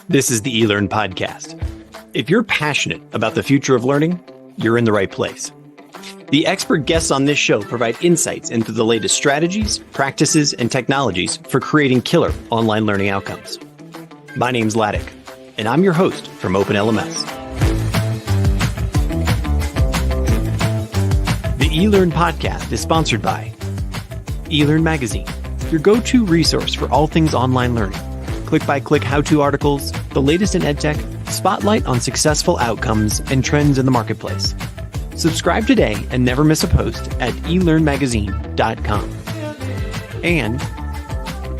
This is the eLearn podcast. If you're passionate about the future of learning, you're in the right place. The expert guests on this show provide insights into the latest strategies, practices, and technologies for creating killer online learning outcomes. My name's Laddick, and I'm your host from OpenLMS. The eLearn podcast is sponsored by eLearn Magazine, your go-to resource for all things online learning. Click-by-click how-to articles, the latest in edtech, spotlight on successful outcomes and trends in the marketplace. Subscribe today and never miss a post at elearnmagazine.com. And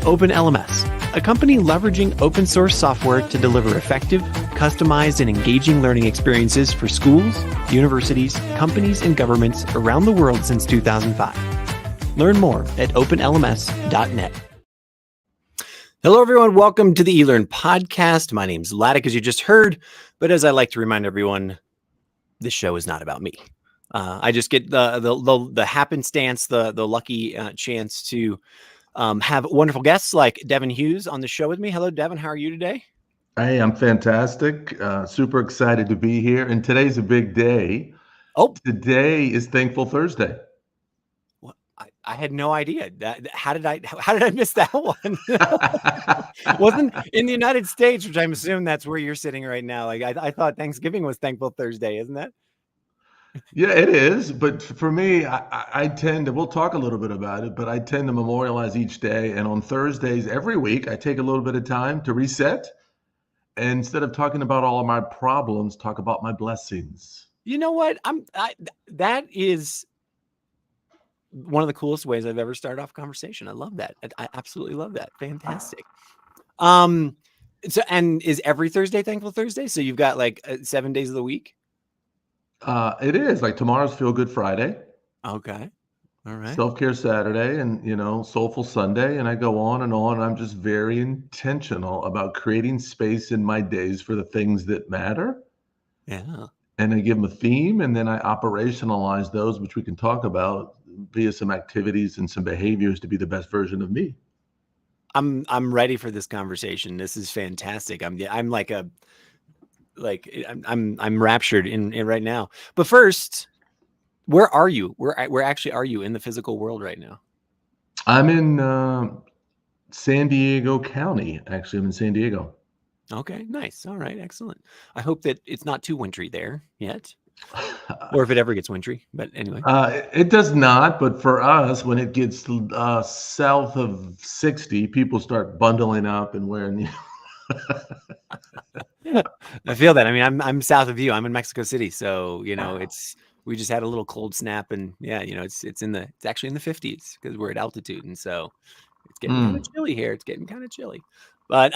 OpenLMS, a company leveraging open source software to deliver effective, customized, and engaging learning experiences for schools, universities, companies, and governments around the world since 2005. Learn more at openlms.net. Hello, everyone. Welcome to the eLearn podcast. My name's Laddick, as you just heard. But as I like to remind everyone, this show is not about me. I just get the happenstance, the lucky chance to have wonderful guests like Devin Hughes on the show with me. Hello, Devin. How are you today? Hey, I'm fantastic. Super excited to be here. And today's a big day. Oh, today is Thankful Thursday. I had no idea. How did I miss that one? Wasn't in the United States, which I'm assuming that's where you're sitting right now. Like I thought Thanksgiving was Thankful Thursday, isn't that? Yeah, it is. But for me, I tend to, we'll talk a little bit about it, but I tend to memorialize each day. And on Thursdays every week, I take a little bit of time to reset. And instead of talking about all of my problems, talk about my blessings. You know what? That is one of the coolest ways I've ever started off a conversation. I love that. I absolutely love that. Fantastic. So, and is every Thursday Thankful Thursday? So you've got like 7 days of the week? It is. Like tomorrow's Feel Good Friday. Okay. All right. Self-Care Saturday and, Soulful Sunday. And I go on and on. I'm just very intentional about creating space in my days for the things that matter. Yeah. And I give them a theme, and then I operationalize those, which we can talk about via some activities and some behaviors to be the best version of me. I'm ready for this conversation. This is fantastic. I'm raptured in right now. But first, where are you? Where actually are you in the physical world right now? I'm in San Diego County. Actually, I'm in San Diego. Okay, nice. All right, excellent. I hope that it's not too wintry there yet, or if it ever gets wintry. But anyway, it does not. But for us, when it gets south of 60, people start bundling up and wearing. I feel that. I mean, I'm south of you. I'm in Mexico City, so we just had a little cold snap, and it's actually in the 50s because we're at altitude, and so it's getting kind of chilly here. It's getting kind of chilly. But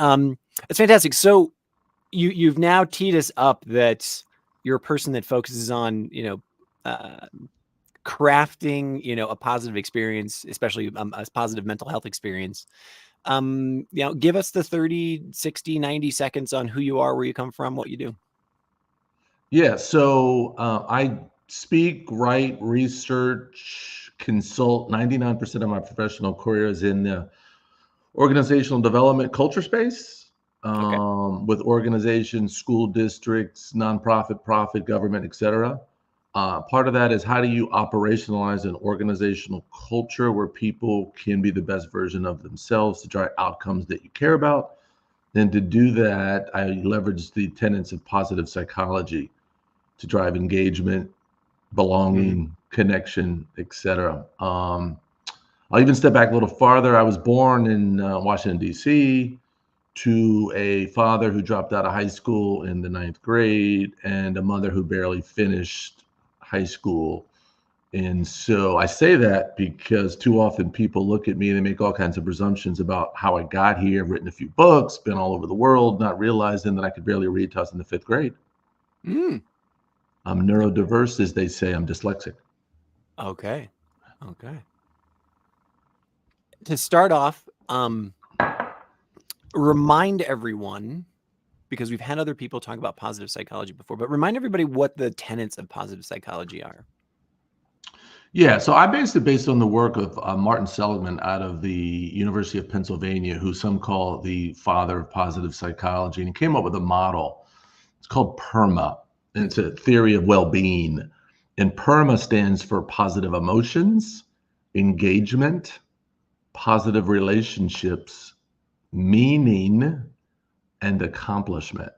it's fantastic. So you've now teed us up that you're a person that focuses on, crafting, a positive experience, especially a positive mental health experience. Give us the 30, 60, 90 seconds on who you are, where you come from, what you do. Yeah. So I speak, write, research, consult. 99% of my professional career is in the organizational development culture space, with organizations, school districts, nonprofit, profit, government, etc. Part of that is how do you operationalize an organizational culture where people can be the best version of themselves to drive outcomes that you care about. And to do that, I leverage the tenets of positive psychology to drive engagement, belonging, connection, etc. I'll even step back a little farther. I was born in Washington, D.C., to a father who dropped out of high school in the 9th grade and a mother who barely finished high school. And so I say that because too often people look at me and they make all kinds of presumptions about how I got here. I've written a few books, been all over the world, not realizing that I could barely read till I was in the 5th grade. I'm neurodiverse, as they say. I'm dyslexic. Okay. To start off, remind everyone, because we've had other people talk about positive psychology before, but remind everybody what the tenets of positive psychology are. Yeah, so I based it based on the work of Martin Seligman out of the University of Pennsylvania, who some call the father of positive psychology, and he came up with a model. It's called PERMA, and it's a theory of well-being. And PERMA stands for positive emotions, engagement, positive relationships, meaning, and accomplishment.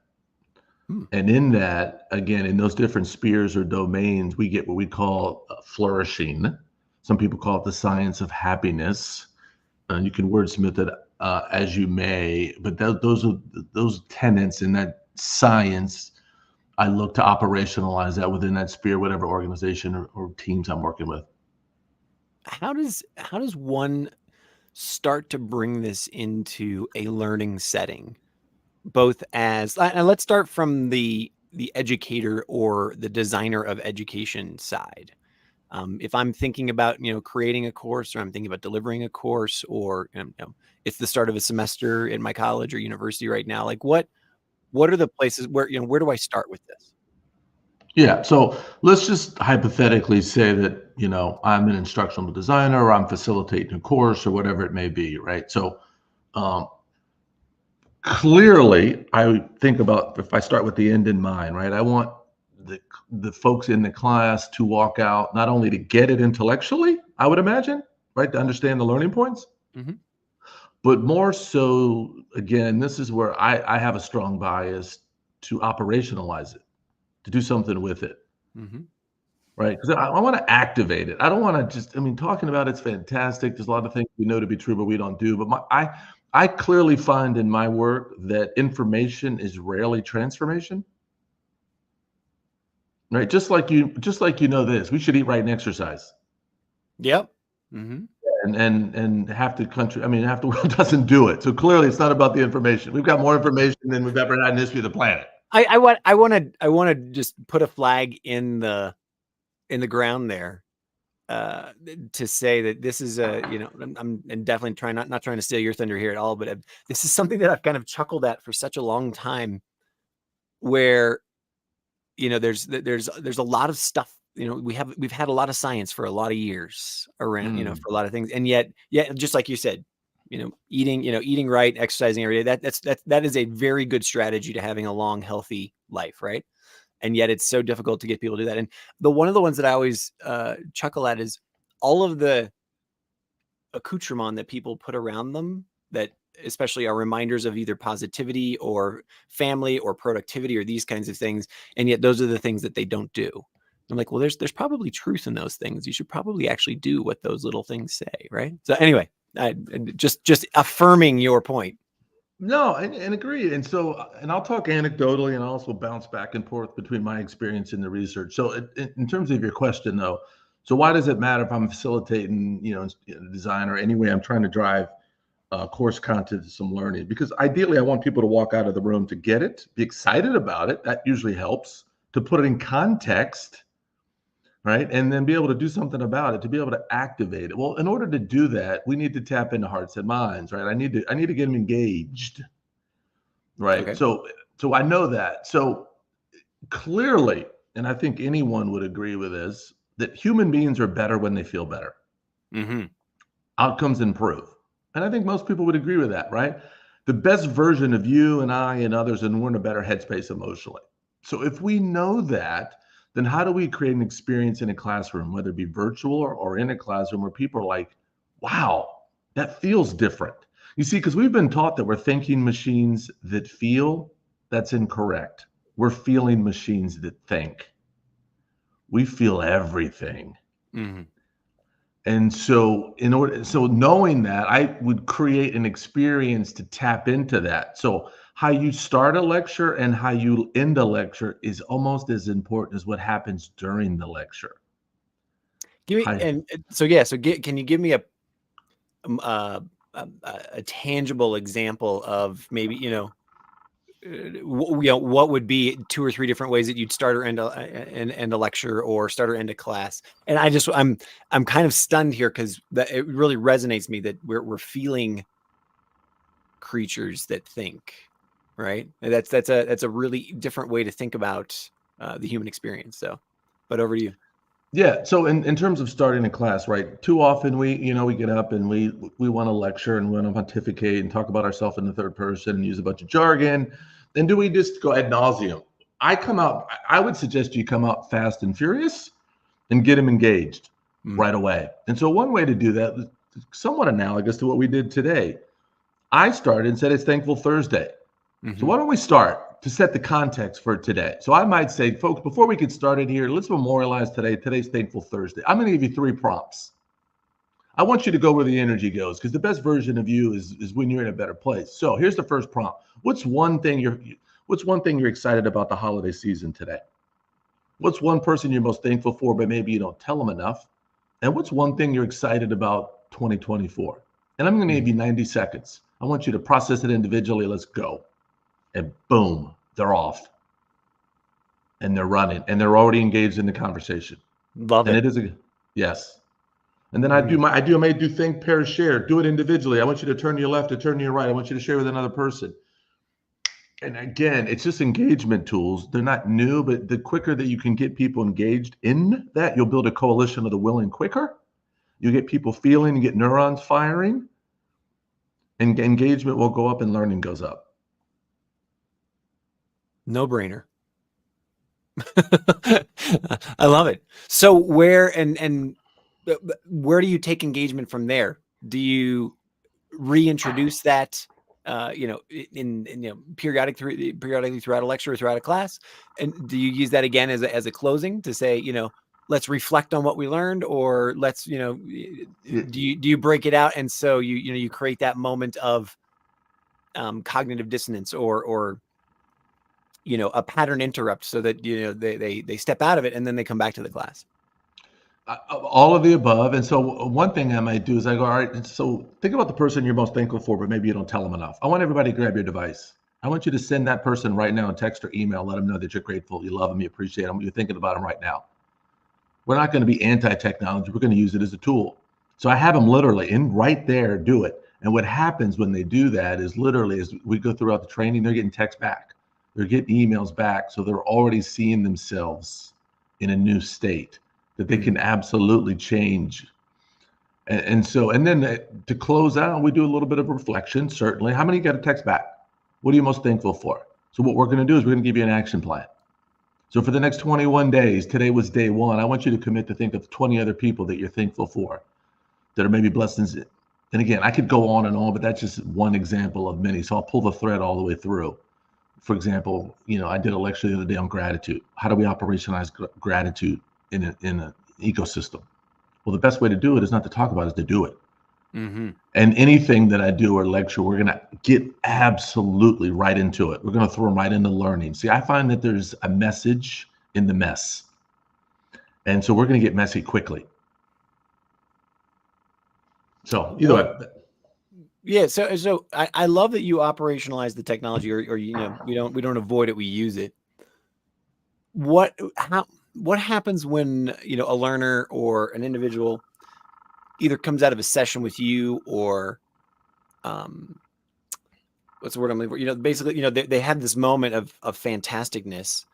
Hmm. And in that, again, in those different spheres or domains, we get what we call flourishing. Some people call it the science of happiness. You can wordsmith it as you may, but those tenets in that science. I look to operationalize that within that sphere, whatever organization or teams I'm working with. How does one start to bring this into a learning setting, both as, and let's start from the educator or the designer of education side. If I'm thinking about, creating a course, or I'm thinking about delivering a course, or it's the start of a semester in my college or university right now, like what are the places where, where do I start with this? Yeah. So let's just hypothetically say that, I'm an instructional designer or I'm facilitating a course or whatever it may be, right? So um, clearly, I think about if I start with the end in mind, right? I want the the folks in the class to walk out not only to get it intellectually, I would imagine, right, to understand the learning points, Mm-hmm. but more so, again, this is where I have a strong bias to operationalize it, to do something with it, Mm-hmm. right? Because I want to activate it. I don't want to just, I mean, talking about it's fantastic. There's a lot of things we know to be true, but we don't do. But I clearly find in my work that information is rarely transformation, right? Just like you know this, we should eat right and exercise. Yep. Mm-hmm. And half the country, I mean, half the world doesn't do it. So clearly, it's not about the information. We've got more information than we've ever had in the history of the planet. I want to just put a flag in the ground there, to say that this is I'm definitely trying, not trying to steal your thunder here at all, but this is something that I've kind of chuckled at for such a long time, where there's a lot of stuff, we've had a lot of science for a lot of years around, Mm. for a lot of things, and yet, yeah, just like you said, eating right, exercising every day, that is a very good strategy to having a long, healthy life, right? And yet it's so difficult to get people to do that. And one of the ones that I always chuckle at is all of the accoutrement that people put around them, that especially are reminders of either positivity or family or productivity or these kinds of things, and yet those are the things that they don't do. I'm like, well, there's probably truth in those things. You should probably actually do what those little things say, right? So anyway, just affirming your point. No, and agreed. And so, and I'll talk anecdotally, and I'll also bounce back and forth between my experience and the research. So, in terms of your question, though, so why does it matter if I'm facilitating, design or any way I'm trying to drive course content to some learning? Because ideally, I want people to walk out of the room to get it, be excited about it. That usually helps to put it in context, right? And then be able to do something about it, to be able to activate it. Well, in order to do that, we need to tap into hearts and minds, right? I need to get them engaged, right? Okay. So I know that. So clearly, and I think anyone would agree with this, that human beings are better when they feel better. Mm-hmm. Outcomes improve. And I think most people would agree with that, right? The best version of you and I and others, and we're in a better headspace emotionally. So if we know that, then how do we create an experience in a classroom, whether it be virtual or in a classroom, where people are like, wow, that feels different? You see, because we've been taught that we're thinking machines that feel. That's incorrect. We're feeling machines that think. We feel everything. Mm-hmm. And so knowing that, I would create an experience to tap into that. So how you start a lecture and how you end a lecture is almost as important as what happens during the lecture. Give me, How, and so yeah, can you give me um, uh, a tangible example of maybe, what would be two or three different ways that you'd start or end a lecture, or start or end a class? And I'm kind of stunned here, because that it really resonates me that we're feeling creatures that think, right? And that's a really different way to think about the human experience. So, but over to you. Yeah. So in terms of starting a class, right? Too often we get up and we want to lecture and we want to pontificate and talk about ourselves in the third person and use a bunch of jargon. Then do we just go ad nauseum? I would suggest you come out fast and furious and get them engaged right away. And so one way to do that is somewhat analogous to what we did today. I started and said it's Thankful Thursday. So why don't we start to set the context for today? So I might say, folks, before we get started here, let's memorialize today. Today's Thankful Thursday. I'm going to give you 3 prompts. I want you to go where the energy goes, because the best version of you is when you're in a better place. So here's the first prompt. What's one thing you're excited about the holiday season today? What's one person you're most thankful for, but maybe you don't tell them enough? And what's one thing you're excited about 2024? And I'm going to give you 90 seconds. I want you to process it individually. Let's go. And boom, they're off. And they're running. And they're already engaged in the conversation. Love and it. it is yes. And then I may do think, pair, share. Do it individually. I want you to turn to your left or turn to your right. I want you to share with another person. And again, it's just engagement tools. They're not new, but the quicker that you can get people engaged in that, you'll build a coalition of the willing quicker. You get people feeling, you get neurons firing, and engagement will go up and learning goes up. No brainer. I love it. So where where do you take engagement from there? Do you reintroduce that periodically throughout a lecture or throughout a class? And do you use that again as a closing to say, let's reflect on what we learned, or let's, do you break it out, and so you create that moment of cognitive dissonance or a pattern interrupt, so that they step out of it and then they come back to the class? All of the above. And so one thing I might do is I go, all right, so think about the person you're most thankful for, but maybe you don't tell them enough. I want everybody to grab your device. I want you to send that person right now a text or email, let them know that you're grateful, you love them, you appreciate them, you're thinking about them right now. We're not going to be anti-technology. We're going to use it as a tool. So I have them literally right there do it. And what happens when they do that is literally, as we go throughout the training, they're getting texts back. They're getting emails back. So they're already seeing themselves in a new state that they can absolutely change. And then to close out, we do a little bit of reflection, certainly. How many got a text back? What are you most thankful for? So what we're going to do is we're going to give you an action plan. So for the next 21 days, today was day 1, I want you to commit to think of 20 other people that you're thankful for, that are maybe blessings. And again, I could go on and on, but that's just one example of many. So I'll pull the thread all the way through. For example, I did a lecture the other day on gratitude. How do we operationalize gratitude in an ecosystem? Well, the best way to do it is not to talk about it, is to do it. And anything that I do or lecture, we're going to get absolutely right into it. We're going to throw them right into learning. See, I find that there's a message in the mess. And so we're going to get messy quickly. So either way. Yeah. So I love that you operationalize the technology, or we don't avoid it, we use it. What happens when, a learner or an individual either comes out of a session with you, or what's the word I'm looking for? Basically, they have this moment of fantasticness.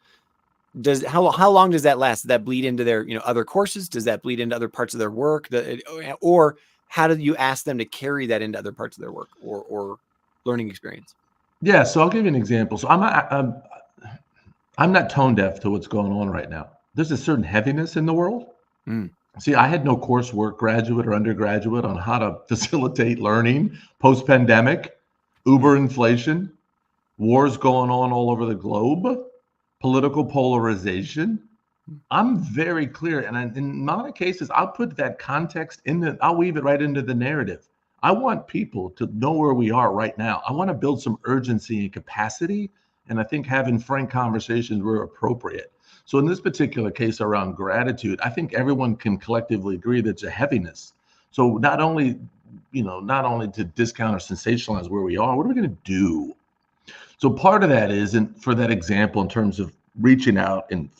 How long does that last? Does that bleed into their, other courses? Does that bleed into other parts of their work? Or how do you ask them to carry that into other parts of their work or learning experience? Yeah. So I'll give you an example. So I'm not tone deaf to what's going on right now. There's a certain heaviness in the world. See, I had no coursework, graduate or undergraduate, on how to facilitate learning post-pandemic, uber inflation, wars going on all over the globe, political polarization. I'm very clear, and in a lot of cases, I'll put that context I'll weave it right into the narrative. I want people to know where we are right now. I want to build some urgency and capacity, and I think having frank conversations were appropriate. So in this particular case around gratitude, I think everyone can collectively agree that it's a heaviness. So not only to discount or sensationalize where we are, what are we going to do? So part of that is, and for that example, in terms of reaching out and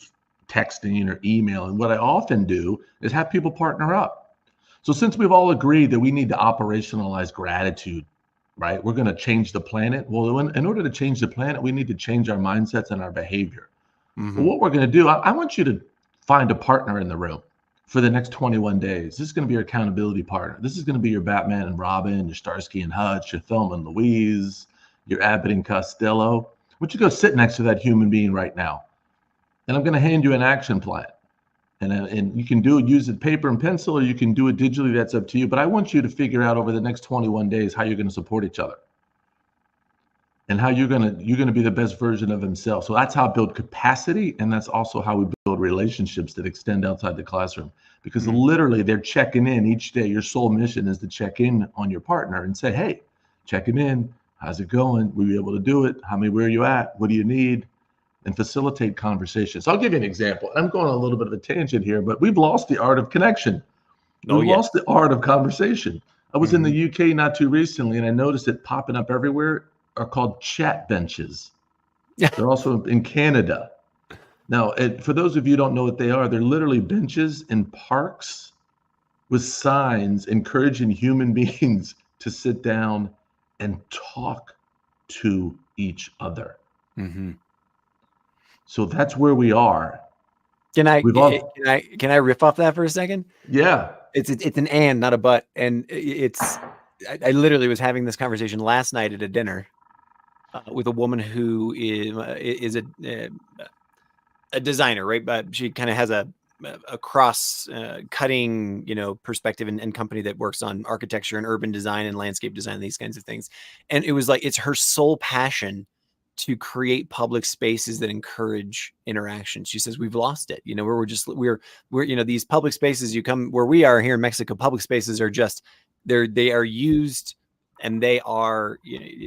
texting or email, and what I often do is have people partner up. So since we've all agreed that we need to operationalize gratitude, right? We're going to change the planet. Well, in order to change the planet, we need to change our mindsets and our behavior. Well, what we're going to do, I want you to find a partner in the room. for the next 21 days. This is going to be your accountability partner. This is going to be your Batman and Robin, your Starsky and Hutch, your Thelma and Louise, your Abbott and Costello. I want you to go sit next to that human being right now. And I'm going to hand you an action plan. And you can do it, use it paper and pencil, or you can do it digitally. That's up to you. But I want you to figure out over the next 21 days how you're going to support each other and how you're going to be the best version of himself. So that's how I build capacity. And that's also how we build relationships that extend outside the classroom, because literally they're checking in each day. Your sole mission is to check in on your partner and say, hey, checking in. How's it going? Were you able to do it? Where are you at? What do you need? And facilitate conversations. So I'll give you an example. I'm going on a little bit of a tangent here, but we've lost the art of connection. We've lost the art of conversation. I was in the UK not too recently, and I noticed it popping up everywhere are called chat benches. They're also in Canada. Now, for those of you who don't know what they are, they're literally benches in parks with signs encouraging human beings to sit down and talk to each other. So that's where we are. Can I riff off that for a second? Yeah. It's an and, not a but. And I literally was having this conversation last night at a dinner with a woman who is a designer, right? But she kind of has a cross cutting, perspective and company that works on architecture and urban design and landscape design, these kinds of things. And it was like, it's her sole passion to create public spaces that encourage interaction. She says, we've lost it, we're these public spaces, you come where we are here in Mexico, public spaces are just, they are used and they are,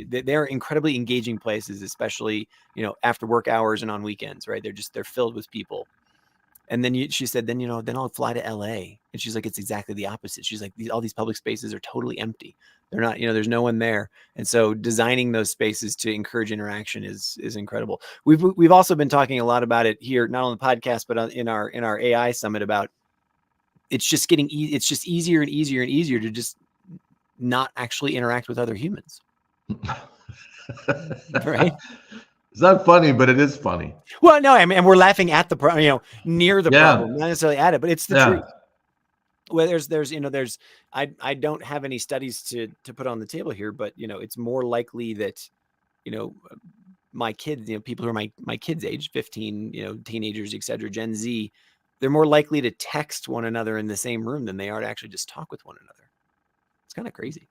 they're incredibly engaging places, especially, after work hours and on weekends, right? They're filled with people. And then she said, then I'll fly to LA. And she's like, it's exactly the opposite. She's like, all these public spaces are totally empty. They're not, there's no one there. And so designing those spaces to encourage interaction is incredible. We've also been talking a lot about it here, not on the podcast, but in our AI summit, about it's just getting, it's just easier and easier and easier to just not actually interact with other humans. Right? It's not funny, but it is funny. Well, no, I mean, and we're laughing at the problem, near the problem, not necessarily at it, but it's the truth. Well, I don't have any studies to put on the table here, but it's more likely that, my kids, people who are my kids' age, 15, teenagers, et cetera, Gen Z, they're more likely to text one another in the same room than they are to actually just talk with one another. It's kind of crazy.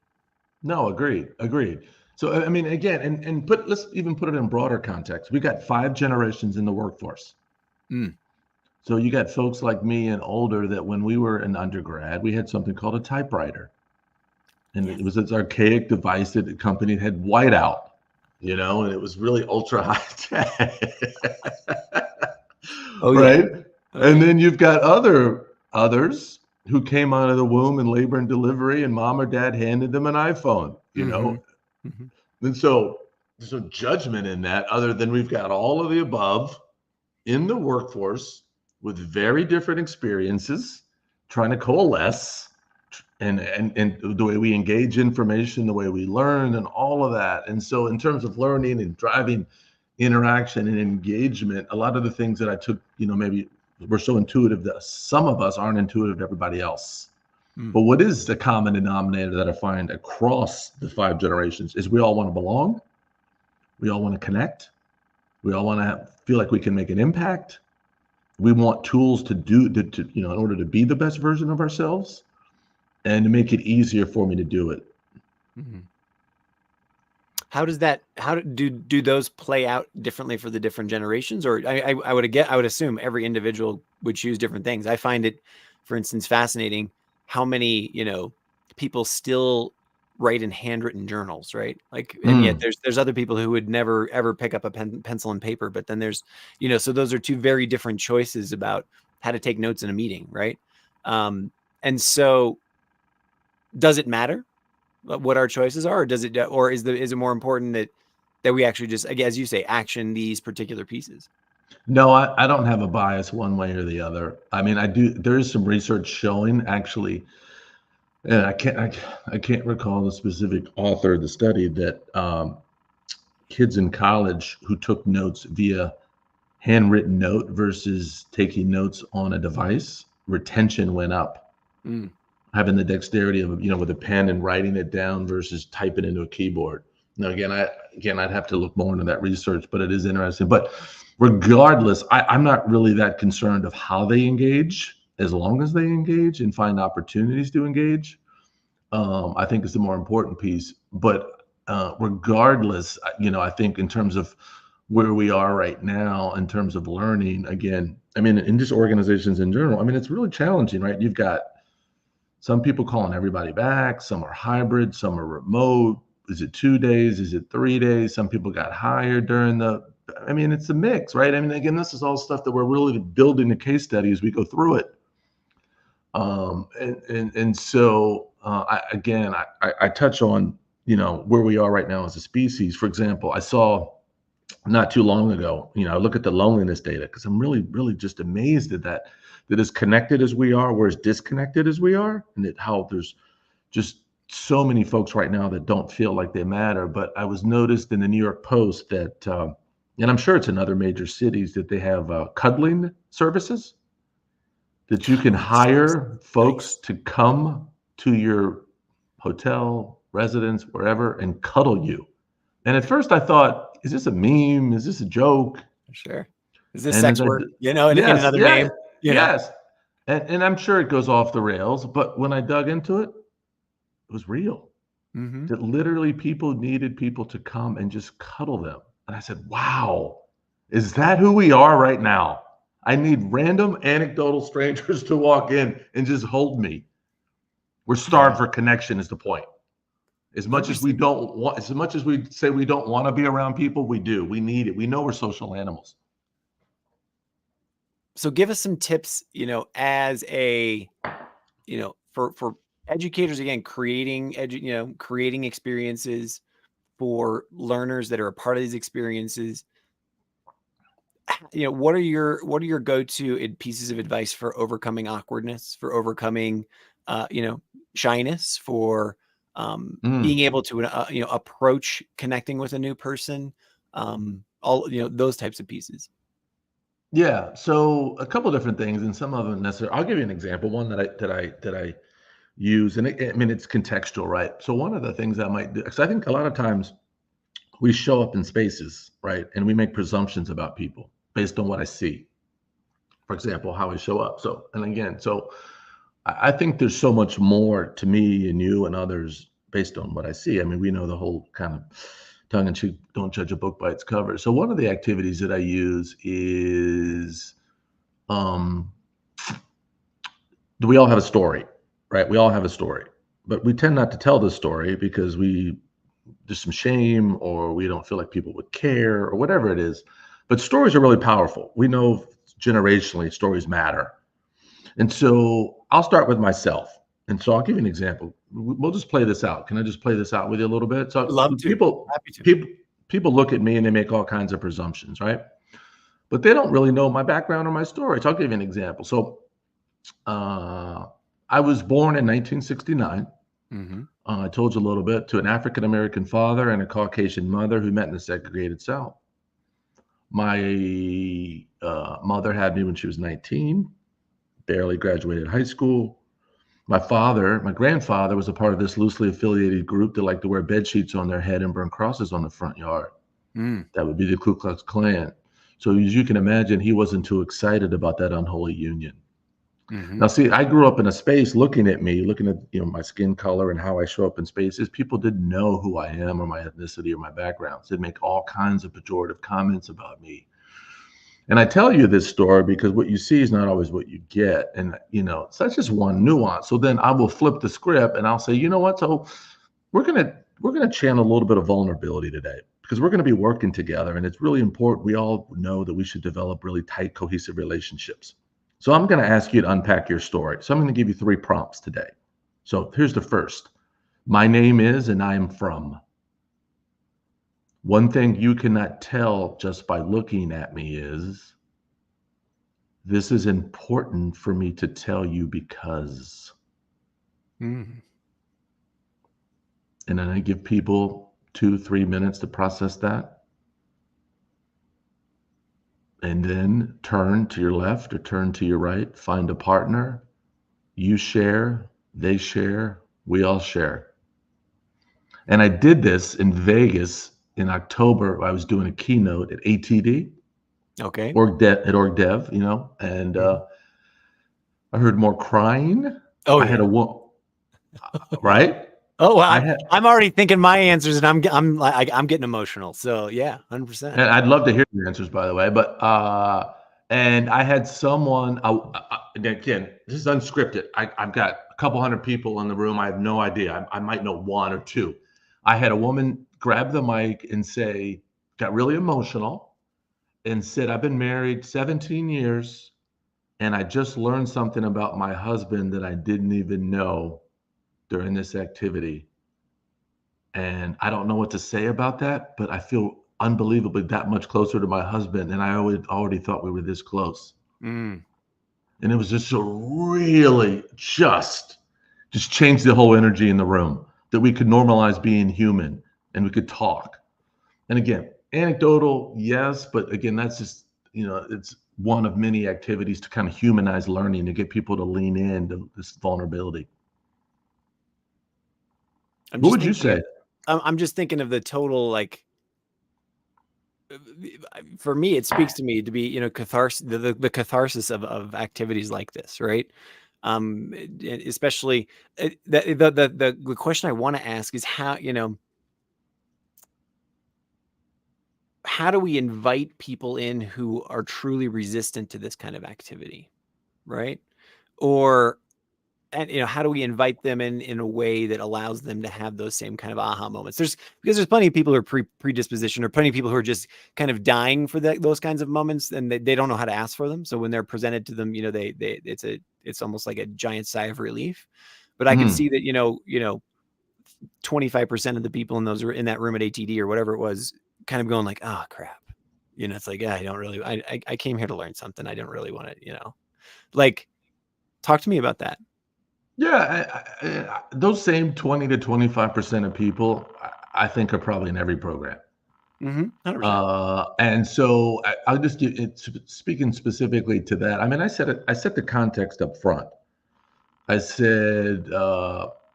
No, agreed. So, I mean, again, and let's even put it in broader context. We got 5 generations in the workforce. So you got folks like me and older that when we were in undergrad, we had something called a typewriter. And it was this archaic device that the company had whiteout, and it was really ultra high tech. Right? Okay. And then you've got others who came out of the womb in labor and delivery, and mom or dad handed them an iPhone, And so there's no judgment in that, other than we've got all of the above in the workforce with very different experiences, trying to coalesce and the way we engage information, the way we learn, and all of that. And so in terms of learning and driving interaction and engagement, a lot of the things that I took, maybe we're so intuitive that some of us aren't intuitive to everybody else. But what is the common denominator that I find across the 5 generations is we all want to belong. We all want to connect. We all want to feel like we can make an impact. We want tools to in order to be the best version of ourselves and to make it easier for me to do it. How do those play out differently for the different generations? Or I would assume every individual would choose different things. I find it, for instance, fascinating how many, people still write in handwritten journals, right? Like, and yet there's other people who would never, ever pick up a pencil and paper, but then there's, so those are 2 very different choices about how to take notes in a meeting. Right. And so does it matter what our choices are, or is it more important that we actually just, as you say, action these particular pieces? No, I don't have a bias one way or the other. I mean, I do. There is some research showing actually, and I can't recall the specific author of the study, that kids in college who took notes via handwritten note versus taking notes on a device, retention went up. Having the dexterity of, with a pen and writing it down versus typing into a keyboard. Now, I'd have to look more into that research, but it is interesting. But regardless, I'm not really that concerned of how they engage, as long as they engage and find opportunities to engage. I think is the more important piece. But regardless, I think in terms of where we are right now, in terms of learning, again, I mean, in just organizations in general, I mean, it's really challenging, right? You've got some people calling everybody back, some are hybrid, some are remote. Is it 2 days? Is it 3 days? Some people got hired it's a mix, right? I mean, again, this is all stuff that we're really building a case study as we go through it. So I touch on, where we are right now as a species. For example, I saw not too long ago, I look at the loneliness data because I'm really, really just amazed at that as connected as we are, we're as disconnected as we are, and how there's just so many folks right now that don't feel like they matter. But I was noticed in the New York Post that, and I'm sure it's in other major cities, that they have cuddling services that you can hire folks to come to your hotel, residence, wherever, and cuddle you. And at first I thought, is this a meme? Is this a joke? Sure. Is this And sex work? In another name? Yes. And I'm sure it goes off the rails, but when I dug into it, it was real. That literally people needed people to come and just cuddle them. And I said, wow, is that who we are right now? I need random anecdotal strangers to walk in and just hold me. We're starved for connection is the point. As much as we say we don't want to be around people, we do. We need it. We know we're social animals. So give us some tips, as a, for educators, again, creating experiences for learners that are a part of these experiences. What are your go-to pieces of advice for overcoming awkwardness, for overcoming, shyness, for being able to, approach connecting with a new person, all, those types of pieces. Yeah. So a couple different things, and some of them necessarily. I'll give you an example. One that I use, and it's contextual, right? So one of the things I might do, because I think a lot of times we show up in spaces, right, and we make presumptions about people based on what I see. For example, how I show up. So I think there's so much more to me and you and others based on what I see. I mean, we know the whole kind of tongue-in-cheek, don't judge a book by its cover. So one of the activities that I use is, do we all have a story, right? We all have a story, but we tend not to tell the story because there's some shame, or we don't feel like people would care, or whatever it is. But stories are really powerful. We know generationally stories matter. And so I'll start with myself. And so I'll give you an example. We'll just play this out. Can I just play this out with you a little bit? So Love to. Happy to. People look at me and they make all kinds of presumptions, right? But they don't really know my background or my story. So I'll give you an example. So I was born in 1969. I told you a little bit, to an African-American father and a Caucasian mother who met in a segregated South. My mother had me when she was 19, barely graduated high school. My grandfather was a part of this loosely affiliated group that liked to wear bed sheets on their head and burn crosses on the front yard. That would be the Ku Klux Klan. So as you can imagine, he wasn't too excited about that unholy union. Now, see, I grew up in a space looking at my skin color and how I show up in spaces. People didn't know who I am or my ethnicity or my background. So they'd make all kinds of pejorative comments about me. And I tell you this story because what you see is not always what you get. And, so that's just one nuance. So then I will flip the script and I'll say, you know what? So we're going to channel a little bit of vulnerability today, because we're going to be working together. And it's really important. We all know that we should develop really tight, cohesive relationships. So I'm going to ask you to unpack your story. So I'm going to give you 3 prompts today. So here's the first. My name is, and I am from. One thing you cannot tell just by looking at me is, this is important for me to tell you because. And then I give people 2-3 minutes to process that. and then turn to your left or turn to your right, find a partner. You share, they share, we all share. And I did this in Vegas in October. I was doing a keynote at ATD, Okay. at Org Dev, and Mhm. I heard more crying. Oh I had yeah. a woman, right? Oh, I well, had, I'm already thinking my answers, and I'm getting emotional. So yeah, 100%. and I'd love to hear your answers, by the way. But and I had someone. And again, this is unscripted. I've got a couple hundred people in the room. I have no idea. I might know one or two. I had a woman grab the mic and say, got really emotional, and said, "I've been married 17 years, and I just learned something about my husband that I didn't even know during this activity. And I don't know what to say about that, but I feel unbelievably that much closer to my husband, and I already thought we were this close." Mm. And it was just so really just changed the whole energy in the room, that we could normalize being human and we could talk. And again, anecdotal, yes, but again, that's just, it's one of many activities to kind of humanize learning, to get people to lean into this vulnerability. I'm What just would you thinking say? of I'm just thinking of the total, like, for me, it speaks to me to be, catharsis, the catharsis of activities like this, right? Especially the question I want to ask is how do we invite people in who are truly resistant to this kind of activity, right? Or how do we invite them in a way that allows them to have those same kind of aha moments? Because there's plenty of people who are predisposition, or plenty of people who are just kind of dying for those kinds of moments, and they don't know how to ask for them. So when they're presented to them, it's almost like a giant sigh of relief. But I could Mhm. see that 25% of the people in that room at ATD or whatever it was, kind of going like, oh crap. It's like, yeah, I don't really, I came here to learn something. I don't really want to, like, talk to me about that. Yeah, those same 20 to 25% of people, I think, are probably in every program. 100%. And so I'll just give it, speaking specifically to that. I mean, I set the context up front. I said, this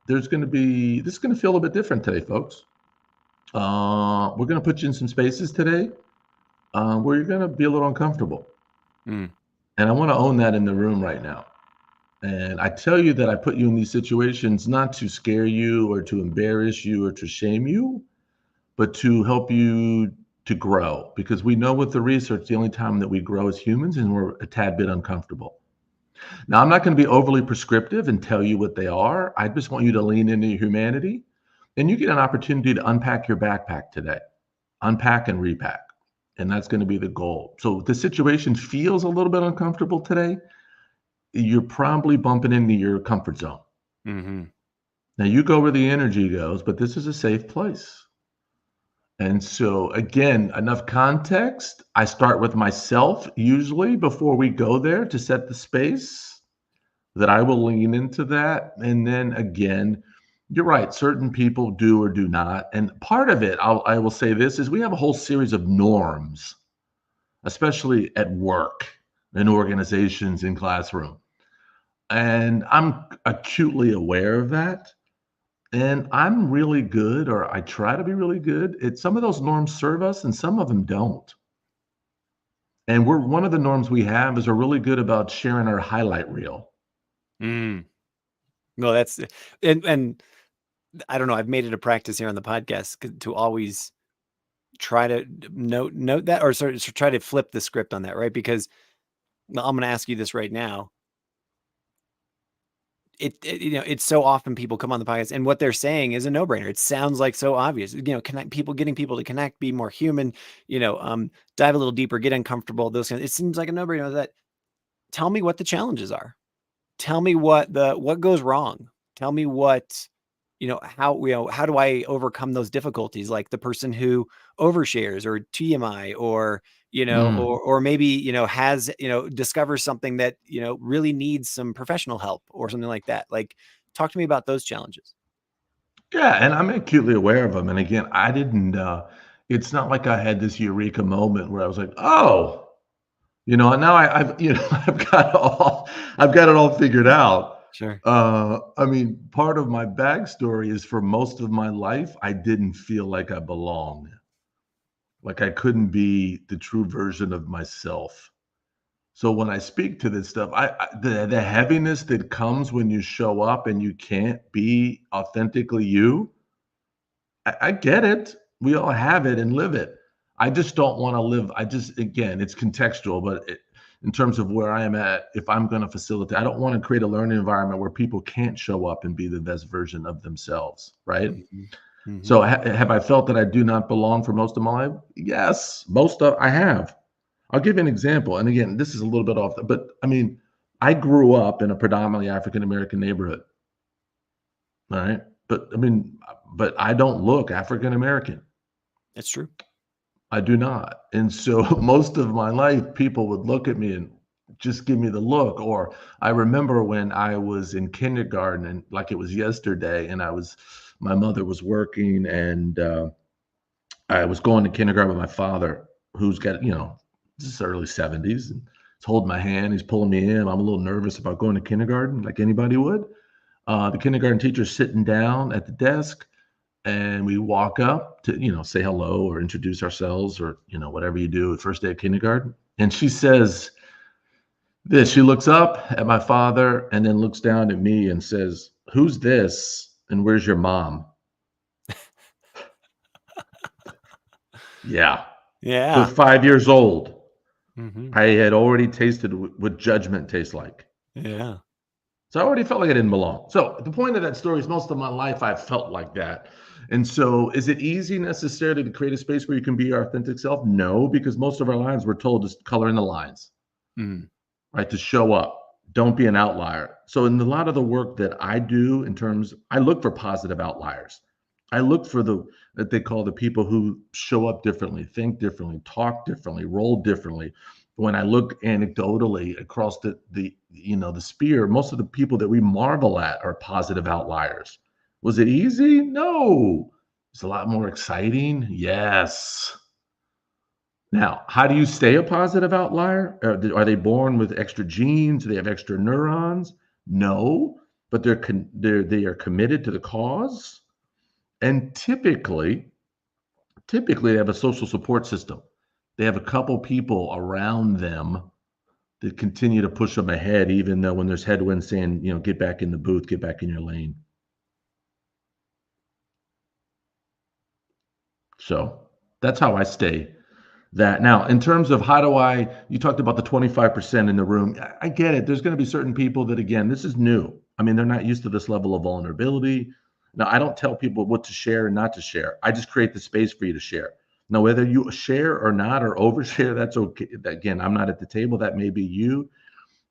is going to feel a little bit different today, folks. We're going to put you in some spaces today where you're going to be a little uncomfortable. Mm. And I want to own that in the room right now. And I tell you that I put you in these situations not to scare you or to embarrass you or to shame you, but to help you to grow. Because we know with the research, the only time that we grow as humans is when we're a tad bit uncomfortable. Now, I'm not going to be overly prescriptive and tell you what they are. I just want you to lean into your humanity. And you get an opportunity to unpack your backpack today, unpack and repack. And that's going to be the goal. So if the situation feels a little bit uncomfortable today, you're probably bumping into your comfort zone. Mm-hmm. Now you go where the energy goes, but this is a safe place. And so, again, enough context. I start with myself usually before we go there to set the space, that I will lean into that. And then again, you're right, certain people do or do not. And part of it, I will say this, is we have a whole series of norms, especially at work, in organizations, in classroom. And I'm acutely aware of that. And I'm really good, or I try to be really good. Some of those norms serve us and some of them don't. And one of the norms we have is we're really good about sharing our highlight reel. Mm. No, that's and I don't know. I've made it a practice here on the podcast to always try to note that, or sort of try to flip the script on that, right? Because I'm going to ask you this right now. It's so often people come on the podcast and what they're saying is a no-brainer. It sounds like so obvious. Getting people to connect, be more human. Dive a little deeper, get uncomfortable. Those kinds. It seems like a no-brainer. That tell me what the challenges are. Tell me what goes wrong. Tell me how do I overcome those difficulties? Like the person who overshares or TMI, or Mm. or maybe has discovers something that really needs some professional help or something like that. Like, talk to me about those challenges. Yeah, and I'm acutely aware of them. And again, I didn't, it's not like I had this eureka moment where I was like, oh, Now I've I've got it all figured out. Sure. I mean, part of my backstory is for most of my life, I didn't feel like I belonged. Like I couldn't be the true version of myself. So when I speak to this stuff, the heaviness that comes when you show up and you can't be authentically you, I get it. We all have it and live it. I just don't want to live. Again, it's contextual, but in terms of where I am at, if I'm going to facilitate, I don't want to create a learning environment where people can't show up and be the best version of themselves, right? Mhm. Mhm. So have I felt that I do not belong for most of my life? Yes, I have. I'll give you an example. And again, this is a little bit off, but I mean, I grew up in a predominantly African American neighborhood. All right. But I don't look African American. That's true. I do not. And so most of my life, people would look at me and just give me the look. Or I remember when I was in kindergarten and like it was yesterday, and my mother was working and I was going to kindergarten with my father, who's got, this is early 70s. And he's holding my hand. He's pulling me in. I'm a little nervous about going to kindergarten like anybody would. The kindergarten teacher's sitting down at the desk and we walk up to, say hello or introduce ourselves or, whatever you do the first day of kindergarten. And she says this, she looks up at my father and then looks down at me and says, "Who's this? And where's your mom?" Yeah. So Yeah. at 5 years old, Mhm. I had already tasted what judgment tastes like. Yeah. So I already felt like I didn't belong. So the point of that story is most of my life I've felt like that. And so is it easy necessarily to create a space where you can be your authentic self? No, because most of our lives we're told to color in the lines, Mhm. right? To show up. Don't be an outlier. So in a lot of the work that I do I look for positive outliers. I look for that they call the people who show up differently, think differently, talk differently, roll differently. When I look anecdotally across the sphere, most of the people that we marvel at are positive outliers. Was it easy? No. It's a lot more exciting. Yes. Now, how do you stay a positive outlier? Are they born with extra genes? Do they have extra neurons? No, but they are committed to the cause, and typically they have a social support system. They have a couple people around them that continue to push them ahead, even though when there's headwinds saying, get back in the booth, get back in your lane. So that's how I stay that. Now, in terms of you talked about the 25% in the room. I get it. There's going to be certain people that, again, this is new. I mean, they're not used to this level of vulnerability. Now, I don't tell people what to share and not to share. I just create the space for you to share. Now, whether you share or not or overshare, that's okay. Again, I'm not at the table. That may be you.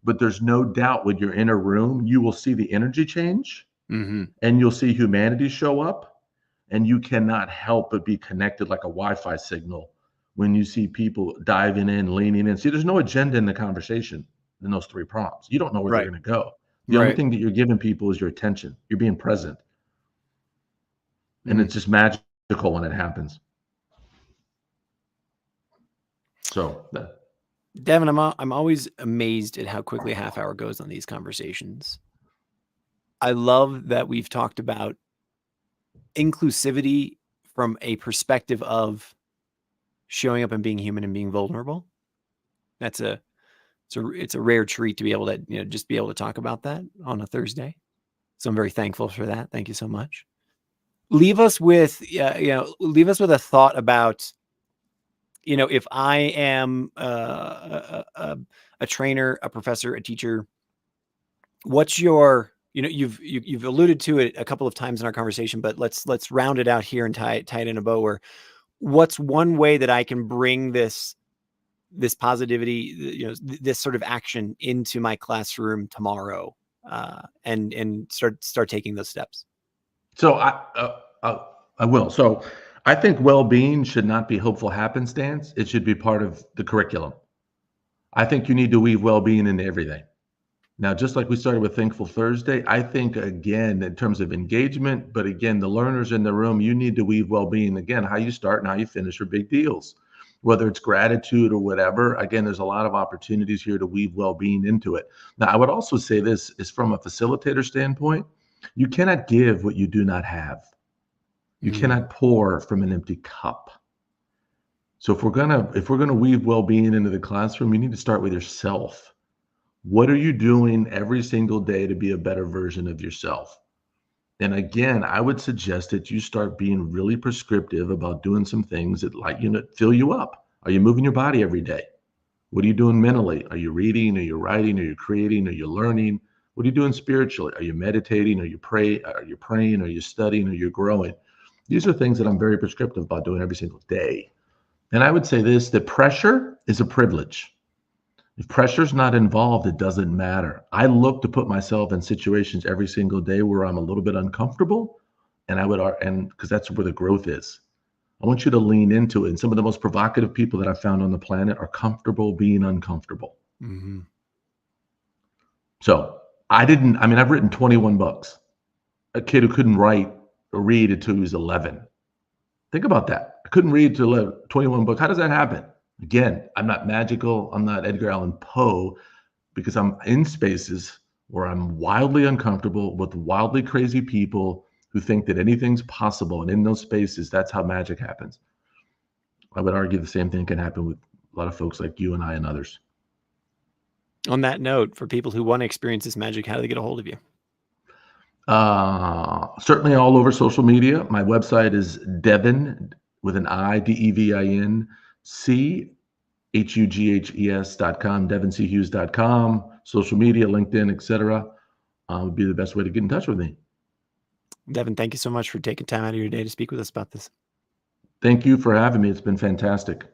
But there's no doubt when you're in a room, you will see the energy change Mhm. and you'll see humanity show up. And you cannot help but be connected like a Wi-Fi signal when you see people diving in, leaning in. See, there's no agenda in the conversation in those three prompts. You don't know where they're Right. going to go. The only Right. thing that you're giving people is your attention. You're being present. And Mhm. it's just magical when it happens. So Devin, I'm always amazed at how quickly a half hour goes on these conversations. I love that we've talked about inclusivity from a perspective of showing up and being human and being vulnerable. It's a rare treat to be able to, just be able to talk about that on a Thursday. So I'm very thankful for that. Thank you so much. Leave us with a thought about, if I am a trainer, a professor, a teacher, what's your, you've alluded to it a couple of times in our conversation, but let's round it out here and tie it in a bow. Where what's one way that I can bring this positivity, this sort of action into my classroom tomorrow, and start taking those steps? So I will. So I think well-being should not be hopeful happenstance. It should be part of the curriculum. I think you need to weave well-being into everything. Now, just like we started with Thankful Thursday, I think, again, in terms of engagement, but again, the learners in the room, you need to weave well-being. Again, how you start and how you finish are big deals. whether it's gratitude or whatever. Again, there's a lot of opportunities here to weave well-being into it. Now, I would also say this is from a facilitator standpoint, you cannot give what you do not have. You cannot pour from an empty cup. So if we're gonna weave well-being into the classroom, you need to start with yourself. What are you doing every single day to be a better version of yourself? And again, I would suggest that you start being really prescriptive about doing some things that fill you up. Are you moving your body every day? What are you doing mentally? Are you reading? Are you writing? Are you creating? Are you learning? What are you doing spiritually? Are you meditating? Are you praying? Are you studying? Are you growing? These are things that I'm very prescriptive about doing every single day. And I would say this, that pressure is a privilege. If pressure's not involved, it doesn't matter. I look to put myself in situations every single day where I'm a little bit uncomfortable, and because that's where the growth is. I want you to lean into it. And some of the most provocative people that I've found on the planet are comfortable being uncomfortable. Mm-hmm. So I've written 21 books. A kid who couldn't write or read until he was 11. Think about that. I couldn't read till 21 books. How does that happen? Again, I'm not magical. I'm not Edgar Allan Poe, because I'm in spaces where I'm wildly uncomfortable with wildly crazy people who think that anything's possible. And in those spaces, that's how magic happens. I would argue the same thing can happen with a lot of folks like you and I and others. On that note, for people who want to experience this magic, how do they get a hold of you? Certainly all over social media. My website is Devin with an I, DEVIN, CHUGHES.com, DevinCHughes.com, social media, LinkedIn, etc. Would be the best way to get in touch with me. Devin, thank you so much for taking time out of your day to speak with us about this. Thank you for having me. It's been fantastic.